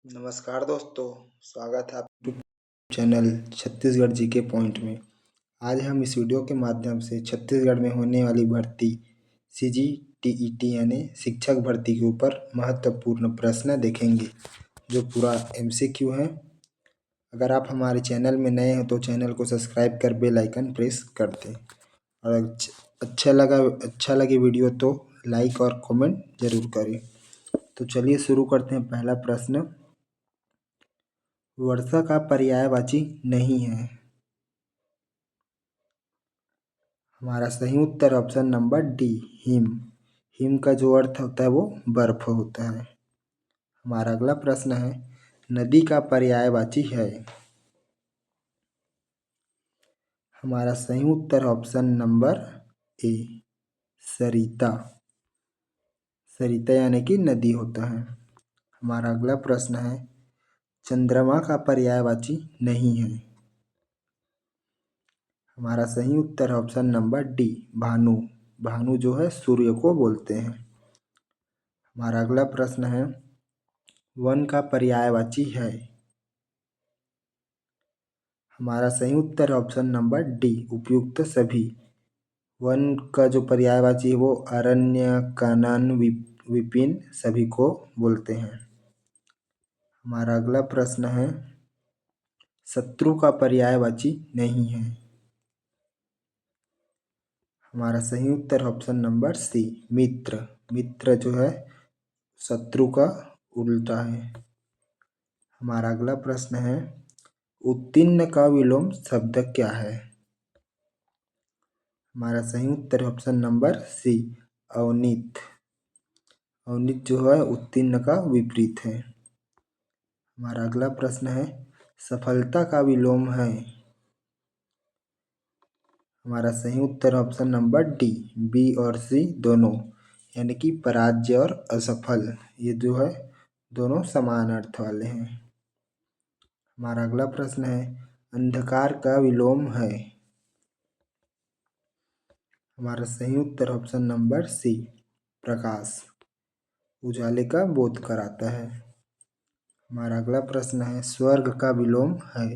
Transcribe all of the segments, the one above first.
नमस्कार दोस्तों, स्वागत है आपके चैनल छत्तीसगढ़ जी के पॉइंट में। आज हम इस वीडियो के माध्यम से छत्तीसगढ़ में होने वाली भर्ती CGTET यानी शिक्षक भर्ती के ऊपर महत्वपूर्ण प्रश्न देखेंगे, जो पूरा MCQ है। अगर आप हमारे चैनल में नए हैं तो चैनल को सब्सक्राइब कर बेल आइकन प्रेस कर दें, और अच्छा लगे वीडियो तो लाइक और कमेंट जरूर करें। तो चलिए शुरू करते हैं। पहला प्रश्न, वर्षा का पर्यायवाची नहीं है। हमारा सही उत्तर ऑप्शन नंबर डी, हिम। हिम का जो अर्थ होता है वो बर्फ होता है। हमारा अगला प्रश्न है, नदी का पर्यायवाची है। हमारा सही उत्तर ऑप्शन नंबर ए, सरिता। सरिता यानी कि नदी होता है। हमारा अगला प्रश्न है, चंद्रमा का पर्यायवाची नहीं है। हमारा सही उत्तर ऑप्शन नंबर डी, भानु। भानु जो है सूर्य को बोलते हैं। हमारा अगला प्रश्न है, वन का पर्यायवाची है। हमारा सही उत्तर ऑप्शन नंबर डी, उपयुक्त सभी। वन का जो पर्यायवाची है वो अरण्य, कानन, विपिन सभी को बोलते हैं। हमारा अगला प्रश्न है, शत्रु का पर्यायवाची नहीं है। हमारा सही उत्तर ऑप्शन नंबर सी, मित्र। मित्र जो है शत्रु का उल्टा है। हमारा अगला प्रश्न है, उत्तीर्ण का विलोम शब्द क्या है। हमारा सही उत्तर ऑप्शन नंबर सी, अवनीत। अवनीत जो है उत्तीर्ण का विपरीत है। हमारा अगला प्रश्न है, सफलता का विलोम है। हमारा सही उत्तर ऑप्शन नंबर डी, बी और सी दोनों, यानी कि पराजय और असफल, ये जो है दोनों समान अर्थ वाले हैं। हमारा अगला प्रश्न है, अंधकार का विलोम है। हमारा सही उत्तर ऑप्शन नंबर सी, प्रकाश। उजाले का बोध कराता है। हमारा अगला प्रश्न है, स्वर्ग का विलोम है।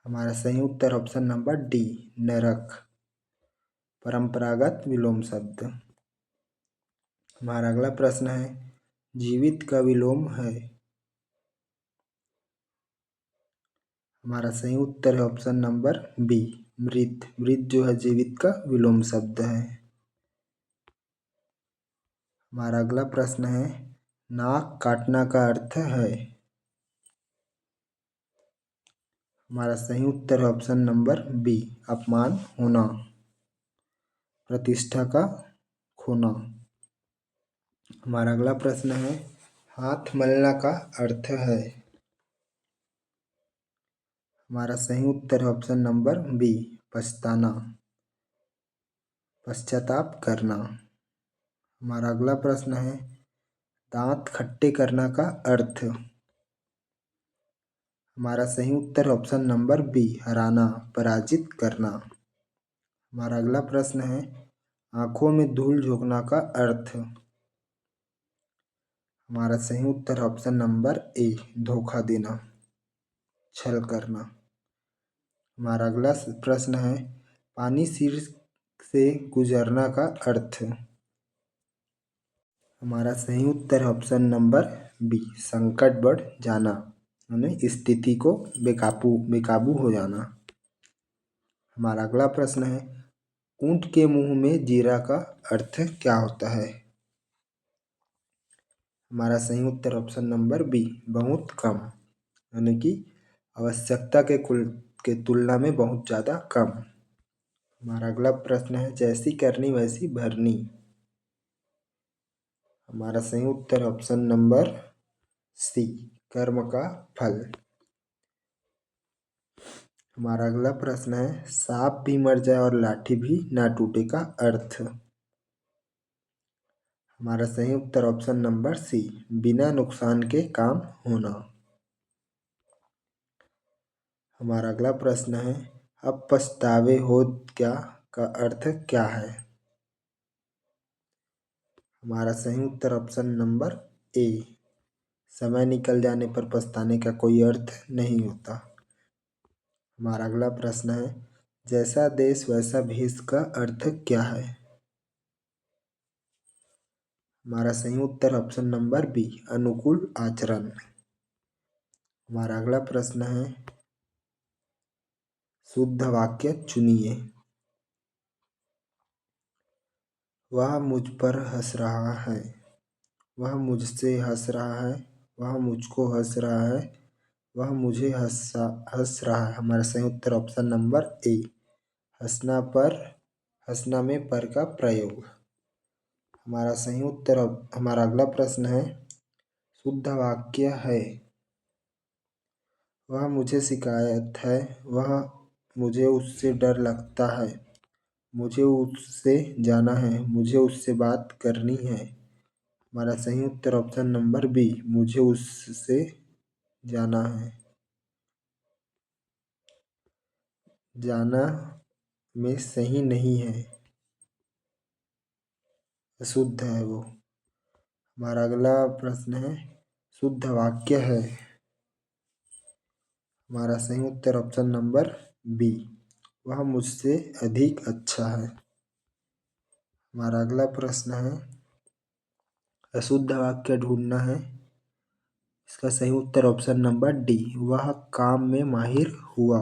हमारा सही उत्तर ऑप्शन नंबर डी, नरक। परंपरागत विलोम शब्द। हमारा अगला प्रश्न है, जीवित का विलोम है। हमारा सही उत्तर है ऑप्शन नंबर बी, मृत। मृत जो है जीवित का विलोम शब्द है। हमारा अगला प्रश्न है, नाक काटना का अर्थ है। हमारा सही उत्तर है ऑप्शन नंबर बी, अपमान होना, प्रतिष्ठा का खोना। हमारा अगला प्रश्न है, हाथ मलना का अर्थ है। हमारा सही उत्तर है ऑप्शन नंबर बी, पछताना, पश्चाताप करना। हमारा अगला प्रश्न है, दांत खट्टे करना का अर्थ। हमारा सही उत्तर ऑप्शन नंबर बी, हराना, पराजित करना। हमारा अगला प्रश्न है, आंखों में धूल झोंकना का अर्थ। हमारा सही उत्तर ऑप्शन नंबर ए, धोखा देना, छल करना। हमारा अगला प्रश्न है, पानी सिर से गुजरना का अर्थ। हमारा सही उत्तर है ऑप्शन नंबर बी, संकट बढ़ जाना, यानी स्थिति को बेकाबू हो जाना। हमारा अगला प्रश्न है, ऊंट के मुंह में जीरा का अर्थ क्या होता है। हमारा सही उत्तर ऑप्शन नंबर बी, बहुत कम, यानी कि आवश्यकता के तुलना में बहुत ज़्यादा कम। हमारा अगला प्रश्न है, जैसी करनी वैसी भरनी। हमारा सही उत्तर ऑप्शन नंबर सी, कर्म का फल। हमारा अगला प्रश्न है, सांप भी मर जाए और लाठी भी ना टूटे का अर्थ। हमारा सही उत्तर ऑप्शन नंबर सी, बिना नुकसान के काम होना। हमारा अगला प्रश्न है, अब पछतावे हो क्या का अर्थ क्या है। हमारा सही उत्तर ऑप्शन नंबर ए, समय निकल जाने पर पछताने का कोई अर्थ नहीं होता। हमारा अगला प्रश्न है, जैसा देश वैसा भेष का अर्थ क्या है? हमारा सही उत्तर ऑप्शन नंबर बी, अनुकूल आचरण। हमारा अगला प्रश्न है, शुद्ध वाक्य चुनिए। वह मुझ पर हंस रहा है, वह मुझसे हंस रहा है, वह मुझको हंस रहा है, वह मुझे हंस रहा है। हमारा सही उत्तर ऑप्शन नंबर ए, हंसना में पर का प्रयोग। हमारा सही उत्तर हमारा अगला प्रश्न है, शुद्ध वाक्य है। वह मुझे शिकायत है, वह मुझे उससे डर लगता है, मुझे उससे जाना है, मुझे उससे बात करनी है। हमारा सही उत्तर ऑप्शन नंबर बी, मुझे उससे जाना है। जाना में सही नहीं है, अशुद्ध है वो। हमारा अगला प्रश्न है, शुद्ध वाक्य है। हमारा सही उत्तर ऑप्शन नंबर बी, वह मुझसे अधिक अच्छा है। हमारा अगला प्रश्न है, अशुद्ध वाक्य ढूंढना है। इसका सही उत्तर ऑप्शन नंबर डी, वह काम में माहिर हुआ।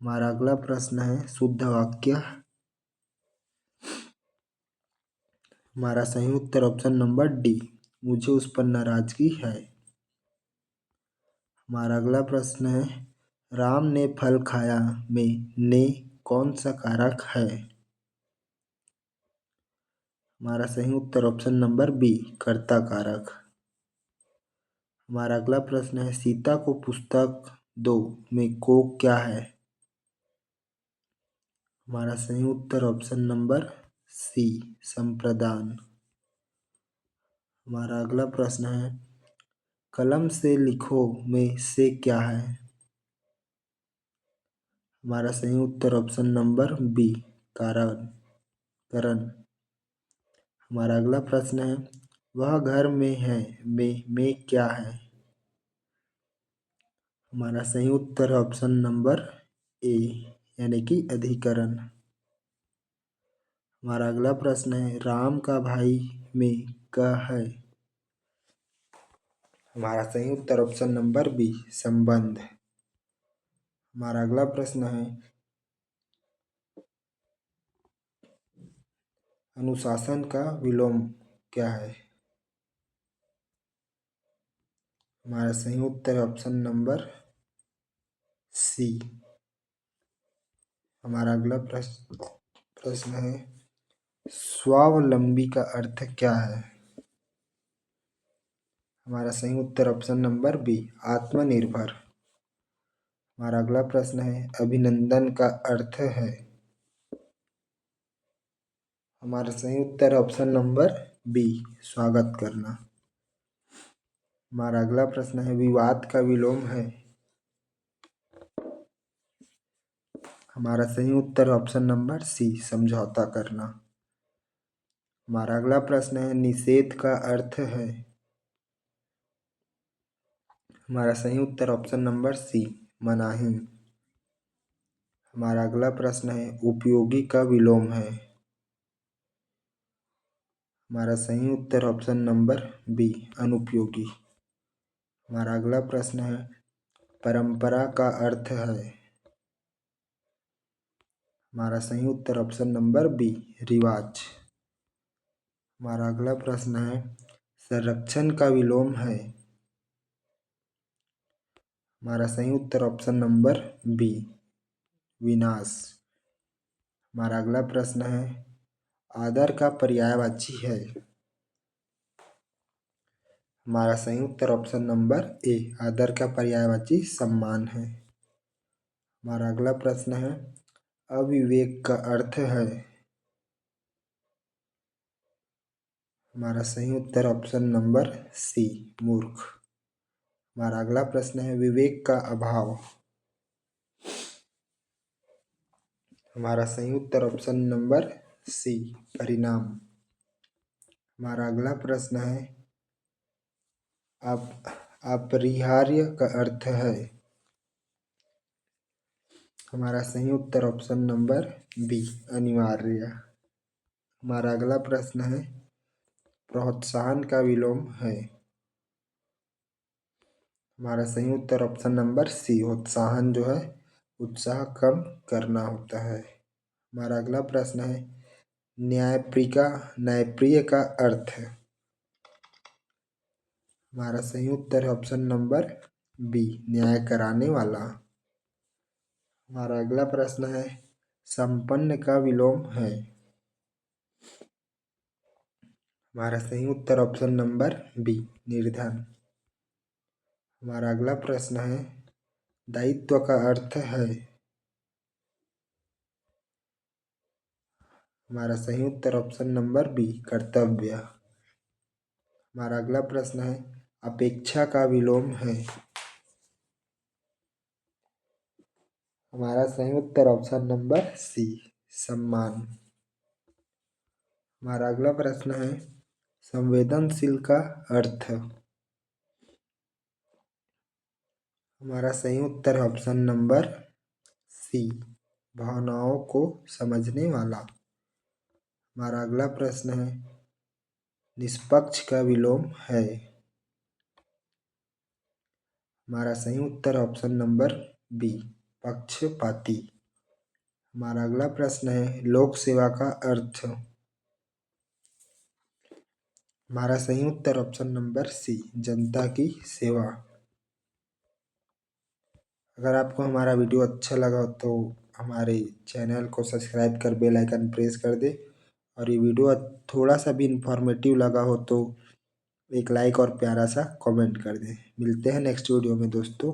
हमारा अगला प्रश्न है, शुद्ध वाक्य। हमारा सही उत्तर ऑप्शन नंबर डी, मुझे उस पर नाराजगी है। हमारा अगला प्रश्न है, राम ने फल खाया में ने कौन सा कारक है? हमारा सही उत्तर ऑप्शन नंबर बी, कर्ता कारक। हमारा अगला प्रश्न है, सीता को पुस्तक दो में को क्या है? हमारा सही उत्तर ऑप्शन नंबर सी, संप्रदान। हमारा अगला प्रश्न है, कलम से लिखो में से क्या है? हमारा सही उत्तर ऑप्शन नंबर बी, कारण करण। हमारा अगला प्रश्न है, वह घर में है में क्या है? हमारा सही उत्तर ऑप्शन नंबर ए, यानी कि अधिकरण। हमारा अगला प्रश्न है, राम का भाई में क है? हमारा सही उत्तर ऑप्शन नंबर बी, संबंध। हमारा अगला प्रश्न है, अनुशासन का विलोम क्या है? हमारा सही उत्तर ऑप्शन नंबर सी। हमारा अगला प्रश्न है, स्वावलंबी का अर्थ क्या है? हमारा सही उत्तर ऑप्शन नंबर बी, आत्मनिर्भर। हमारा अगला प्रश्न है, अभिनंदन का अर्थ है? हमारा सही उत्तर ऑप्शन नंबर बी, स्वागत करना। हमारा अगला प्रश्न है, विवाद का विलोम है? हमारा सही उत्तर ऑप्शन नंबर सी, समझौता करना। हमारा अगला प्रश्न है, निषेध का अर्थ है? हमारा सही उत्तर ऑप्शन नंबर सी, मनाही। हमारा अगला प्रश्न है, उपयोगी का विलोम है? हमारा सही उत्तर ऑप्शन नंबर बी, अनुपयोगी। हमारा अगला प्रश्न है, परंपरा का अर्थ है? हमारा सही उत्तर ऑप्शन नंबर बी, रिवाज। हमारा अगला प्रश्न है, संरक्षण का विलोम है? हमारा सही उत्तर ऑप्शन नंबर बी, विनाश। हमारा अगला प्रश्न है, आदर का पर्यायवाची है? हमारा सही उत्तर ऑप्शन नंबर ए, आदर का पर्यायवाची सम्मान है। हमारा अगला प्रश्न है, अविवेक का अर्थ है? हमारा सही उत्तर ऑप्शन नंबर सी, मूर्ख। हमारा अगला प्रश्न है, विवेक का अभाव? हमारा सही उत्तर ऑप्शन नंबर सी, परिणाम। हमारा अगला प्रश्न है, अपरिहार्य का अर्थ है। हमारा सही उत्तर ऑप्शन नंबर बी, अनिवार्य। हमारा अगला प्रश्न है, प्रोत्साहन का विलोम है। हमारा सही उत्तर ऑप्शन नंबर सी, उत्साहन जो है उत्साह कम करना होता है। हमारा अगला प्रश्न है, न्यायप्रिय का अर्थ है। हमारा सही उत्तर है ऑप्शन नंबर बी, न्याय कराने वाला। हमारा अगला प्रश्न है, संपन्न का विलोम है। हमारा सही उत्तर ऑप्शन नंबर बी, निर्धन। हमारा अगला प्रश्न है, दायित्व का अर्थ है। हमारा सही उत्तर ऑप्शन नंबर बी, कर्तव्य। हमारा अगला प्रश्न है, अपेक्षा का विलोम है। हमारा सही उत्तर ऑप्शन नंबर सी, सम्मान। हमारा अगला प्रश्न है, संवेदनशील का अर्थ। हमारा सही उत्तर है ऑप्शन नंबर सी, भावनाओं को समझने वाला। हमारा अगला प्रश्न है, निष्पक्ष का विलोम है। हमारा सही उत्तर ऑप्शन नंबर बी, पक्षपाती। हमारा अगला प्रश्न है, लोक सेवा का अर्थ। हमारा सही उत्तर ऑप्शन नंबर सी, जनता की सेवा। अगर आपको हमारा वीडियो अच्छा लगा हो तो हमारे चैनल को सब्सक्राइब कर बेल आइकन प्रेस कर दे, और ये वीडियो थोड़ा सा भी इंफॉर्मेटिव लगा हो तो एक लाइक और प्यारा सा कमेंट कर दें। मिलते हैं नेक्स्ट वीडियो में दोस्तों।